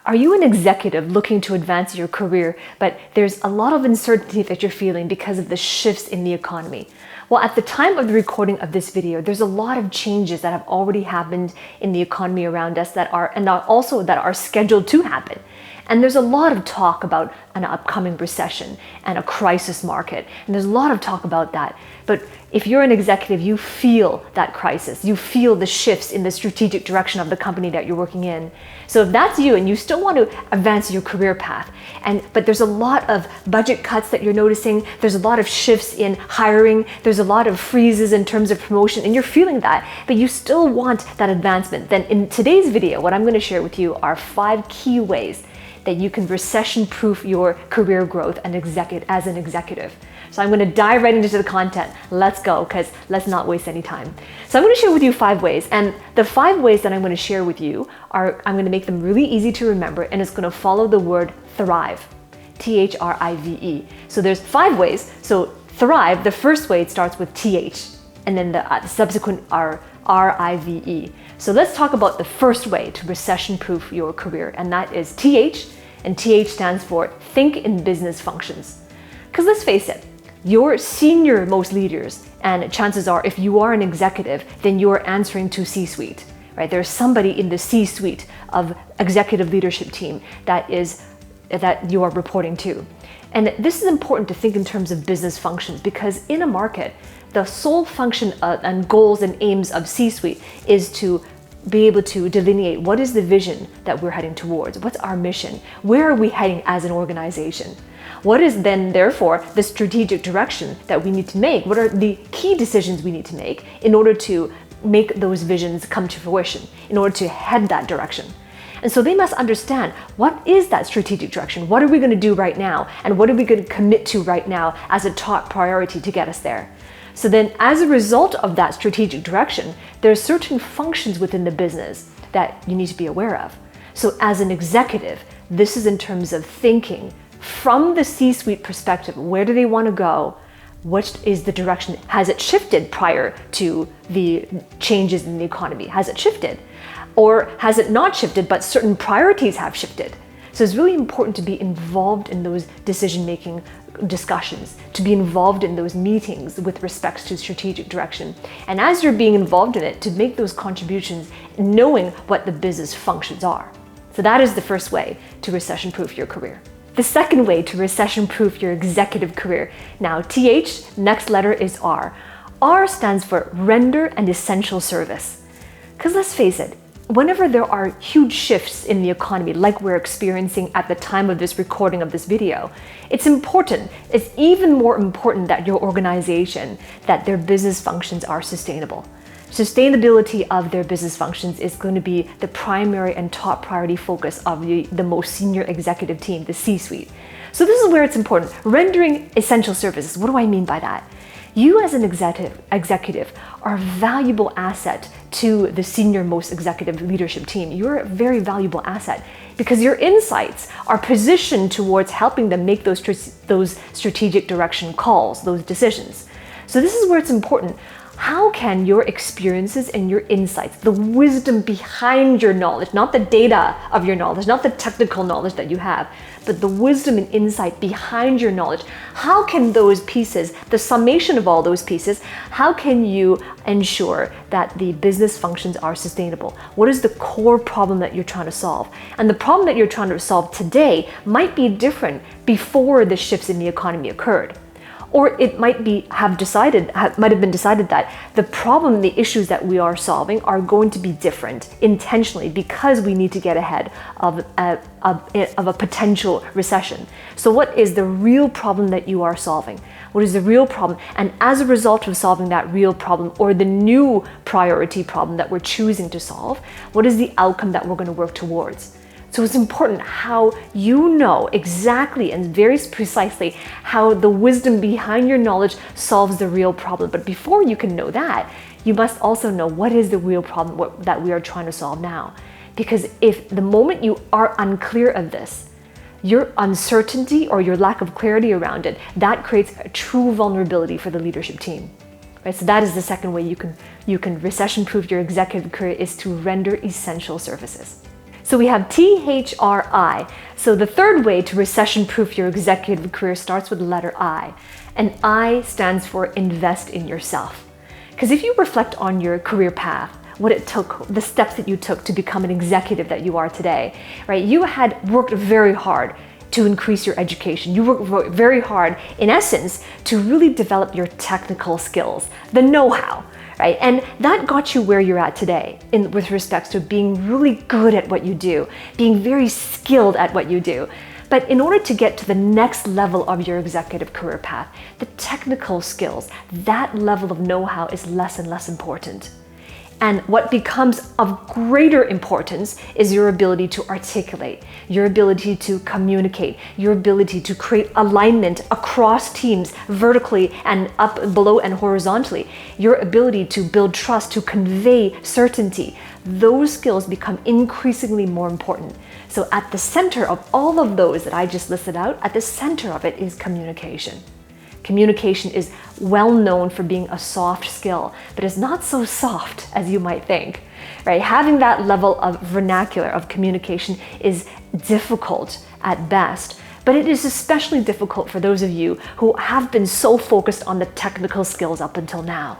Are you an executive looking to advance your career, but there's a lot of uncertainty that you're feeling because of the shifts in the economy? Well, at the time of the recording of this video, there's a lot of changes that have already happened in the economy around us that are scheduled to happen. And there's a lot of talk about an upcoming recession and a crisis market. And there's a lot of talk about that. But if you're an executive, you feel that crisis. You feel the shifts in the strategic direction of the company that you're working in. So if that's you and you still want to advance your career path, but there's a lot of budget cuts that you're noticing, there's a lot of shifts in hiring, there's a lot of freezes in terms of promotion, and you're feeling that, but you still want that advancement, then in today's video, what I'm going to share with you are 5 key ways that you can recession-proof your career growth and as an executive. So I'm going to dive right into the content. Let's go, because let's not waste any time. So I'm going to share with you 5 ways, and the 5 ways that I'm going to share with you I'm going to make them really easy to remember, and it's going to follow the word thrive, Thrive. So there's 5 ways. So thrive, the first way, it starts with TH, and then the subsequent are RIVE. So let's talk about the first way to recession-proof your career, and that is TH, and TH stands for think in business functions. Because let's face it, your senior most leaders, and chances are if you are an executive, then you're answering to C-suite, right? There's somebody in the C-suite of executive leadership team that you are reporting to. And this is important to think in terms of business functions, because in a market, the sole function and goals and aims of C-suite is to be able to delineate what is the vision that we're heading towards, what's our mission, where are we heading as an organization, what is then therefore the strategic direction that we need to make, what are the key decisions we need to make in order to make those visions come to fruition, in order to head that direction. And so they must understand, what is that strategic direction? What are we going to do right now? And what are we going to commit to right now as a top priority to get us there? So then as a result of that strategic direction, there are certain functions within the business that you need to be aware of. So as an executive, this is in terms of thinking from the C-suite perspective. Where do they want to go? What is the direction? Has it shifted prior to the changes in the economy? Has it shifted? Or has it not shifted, but certain priorities have shifted? So it's really important to be involved in those decision-making discussions, to be involved in those meetings with respect to strategic direction. And as you're being involved in it, to make those contributions, knowing what the business functions are. So that is the first way to recession-proof your career. The second way to recession-proof your executive career. Now, TH, next letter is R. R stands for render an essential service. Because let's face it, whenever there are huge shifts in the economy, like we're experiencing at the time of this recording of this video, it's even more important that your organization, that their business functions are sustainable. Sustainability of their business functions is going to be the primary and top priority focus of the most senior executive team, the C-suite. So this is where it's important. Rendering essential services. What do I mean by that? You as an executive are a valuable asset to the senior most executive leadership team. You're a very valuable asset because your insights are positioned towards helping them make those strategic direction calls, those decisions. So this is where it's important. How can your experiences and your insights, the wisdom behind your knowledge, not the data of your knowledge, not the technical knowledge that you have, but the wisdom and insight behind your knowledge, how can those pieces, the summation of all those pieces, how can you ensure that the business functions are sustainable? What is the core problem that you're trying to solve? And the problem that you're trying to solve today might be different before the shifts in the economy occurred. Or it might have been decided that the problem, the issues that we are solving are going to be different intentionally because we need to get ahead of a potential recession. So what is the real problem that you are solving? What is the real problem? And as a result of solving that real problem or the new priority problem that we're choosing to solve, what is the outcome that we're going to work towards? So it's important how you know exactly and very precisely how the wisdom behind your knowledge solves the real problem. But before you can know that, you must also know what is the real problem that we are trying to solve now. Because if the moment you are unclear of this, your uncertainty or your lack of clarity around it, that creates a true vulnerability for the leadership team. Right? So that is the second way you can recession-proof your executive career, is to render essential services. So we have THRI. So the third way to recession-proof your executive career starts with the letter I. And I stands for invest in yourself. Because if you reflect on your career path, what it took, the steps that you took to become an executive that you are today, right? You had worked very hard to increase your education. You worked very hard, in essence, to really develop your technical skills, the know-how, right? And that got you where you're at today with respect to being really good at what you do, being very skilled at what you do. But in order to get to the next level of your executive career path, the technical skills, that level of know-how is less and less important. And what becomes of greater importance is your ability to articulate, your ability to communicate, your ability to create alignment across teams, vertically and up, below and horizontally, your ability to build trust, to convey certainty. Those skills become increasingly more important. So at the center of all of those that I just listed out, at the center of it is communication. Communication is well known for being a soft skill, but it's not so soft as you might think, right? Having that level of vernacular of communication is difficult at best, but it is especially difficult for those of you who have been so focused on the technical skills up until now.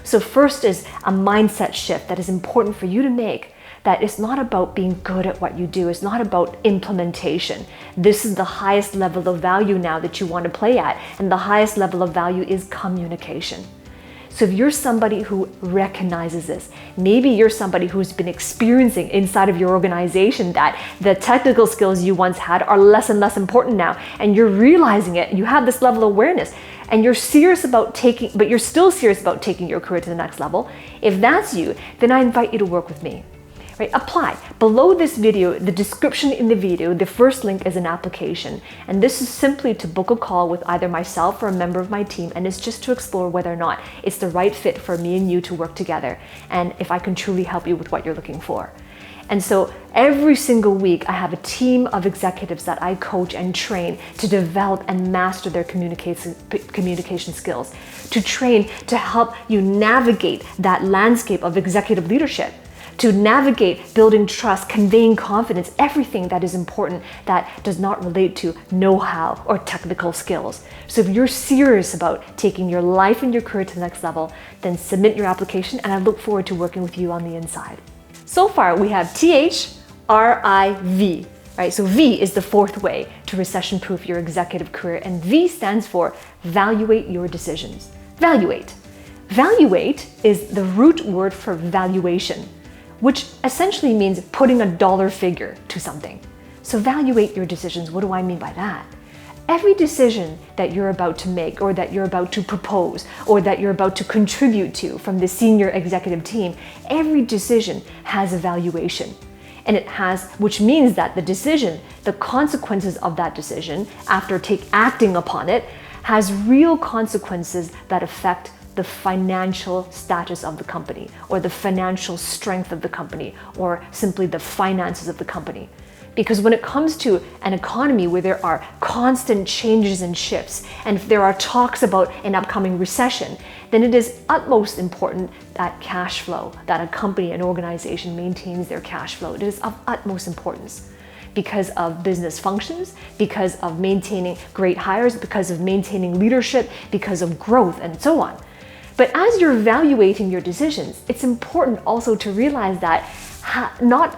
So first is a mindset shift that is important for you to make, that it's not about being good at what you do. It's not about implementation. This is the highest level of value now that you want to play at, and the highest level of value is communication. So if you're somebody who recognizes this, maybe you're somebody who's been experiencing inside of your organization that the technical skills you once had are less and less important now, and you're realizing it, you have this level of awareness, and you're serious about but you're still serious about taking your career to the next level. If that's you, then I invite you to work with me. Right? Apply. Below this video, the description in the video, the first link is an application. And this is simply to book a call with either myself or a member of my team, and it's just to explore whether or not it's the right fit for me and you to work together, and if I can truly help you with what you're looking for. And so every single week, I have a team of executives that I coach and train to develop and master their communication skills, to train to help you navigate that landscape of executive leadership, to navigate building trust, conveying confidence, everything that is important that does not relate to know-how or technical skills. So if you're serious about taking your life and your career to the next level, then submit your application, and I look forward to working with you on the inside. So far, we have THRIV, right? So V is the fourth way to recession-proof your executive career, and V stands for Valuate your decisions. Valuate. Valuate is the root word for valuation, which essentially means putting a dollar figure to something. So valuate your decisions. What do I mean by that? Every decision that you're about to make, or that you're about to propose, or that you're about to contribute to from the senior executive team, every decision has a valuation. And it has, which means that the decision, the consequences of that decision, after acting upon it, has real consequences that affect the financial status of the company, or the financial strength of the company, or simply the finances of the company. Because when it comes to an economy where there are constant changes and shifts, and if there are talks about an upcoming recession, then it is utmost important that cash flow, that a company, an organization maintains their cash flow. It is of utmost importance because of business functions, because of maintaining great hires, because of maintaining leadership, because of growth, and so on. But as you're evaluating your decisions, it's important also to realize that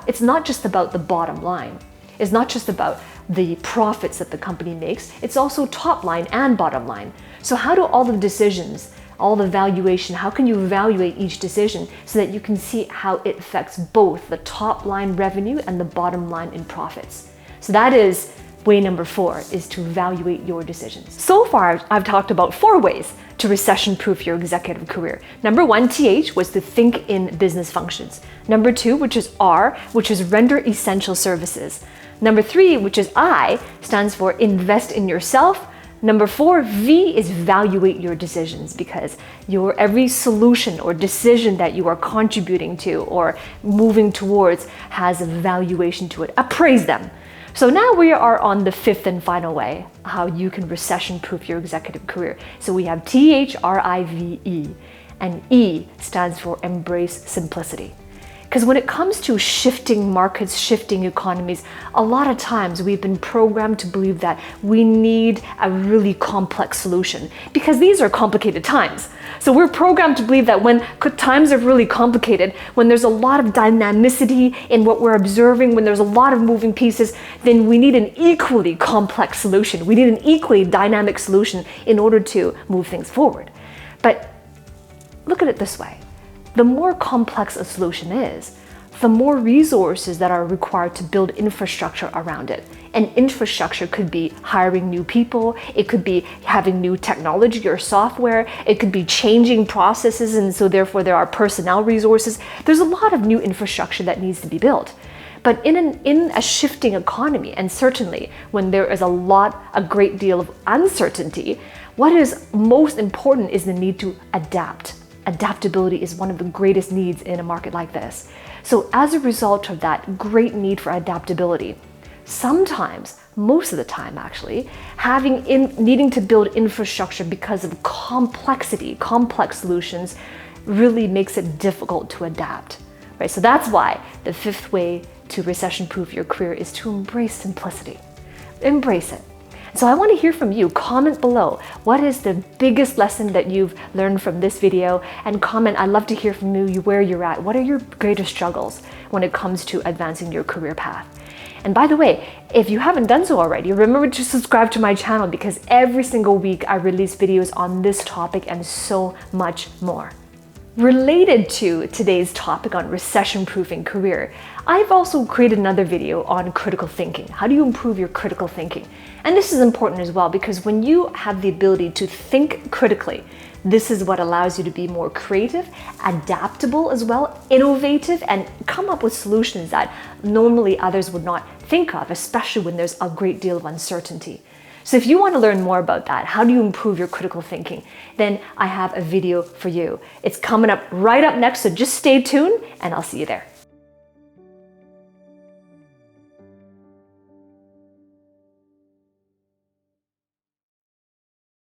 it's not just about the bottom line. It's not just about the profits that the company makes. It's also top line and bottom line. So how do all the decisions, all the valuation, how can you evaluate each decision so that you can see how it affects both the top line revenue and the bottom line in profits? So that is way number 4, is to evaluate your decisions. So far, I've talked about 4 ways to recession-proof your executive career. Number 1, TH, was to think in business functions. Number 2, which is R, which is render essential services. Number 3, which is I, stands for invest in yourself. Number 4, V, is evaluate your decisions, because every solution or decision that you are contributing to or moving towards has a valuation to it. Appraise them. So now we are on the 5th and final way, how you can recession-proof your executive career. So we have THRIVE, and E stands for embrace simplicity. Because when it comes to shifting markets, shifting economies, a lot of times we've been programmed to believe that we need a really complex solution because these are complicated times. So we're programmed to believe that when times are really complicated, when there's a lot of dynamicity in what we're observing, when there's a lot of moving pieces, then we need an equally complex solution. We need an equally dynamic solution in order to move things forward. But look at it this way. The more complex a solution is, the more resources that are required to build infrastructure around it. And infrastructure could be hiring new people, it could be having new technology or software, it could be changing processes, and so therefore there are personnel resources. There's a lot of new infrastructure that needs to be built. But in a shifting economy, and certainly when there is a great deal of uncertainty, what is most important is the need to adapt. Adaptability is one of the greatest needs in a market like this. So as a result of that great need for adaptability, sometimes, most of the time actually, needing to build infrastructure because of complexity, complex solutions, really makes it difficult to adapt. Right? So that's why the fifth way to recession-proof your career is to embrace simplicity. Embrace it. So I want to hear from you. Comment below. What is the biggest lesson that you've learned from this video? And comment, I'd love to hear from you where you're at. What are your greatest struggles when it comes to advancing your career path? And by the way, if you haven't done so already, remember to subscribe to my channel because every single week I release videos on this topic and so much more. Related to today's topic on recession-proofing career, I've also created another video on critical thinking. How do you improve your critical thinking? And this is important as well because when you have the ability to think critically, this is what allows you to be more creative, adaptable as well, innovative, and come up with solutions that normally others would not think of, especially when there's a great deal of uncertainty. So if you want to learn more about that, how do you improve your critical thinking, then I have a video for you. It's coming up right up next, so just stay tuned and I'll see you there.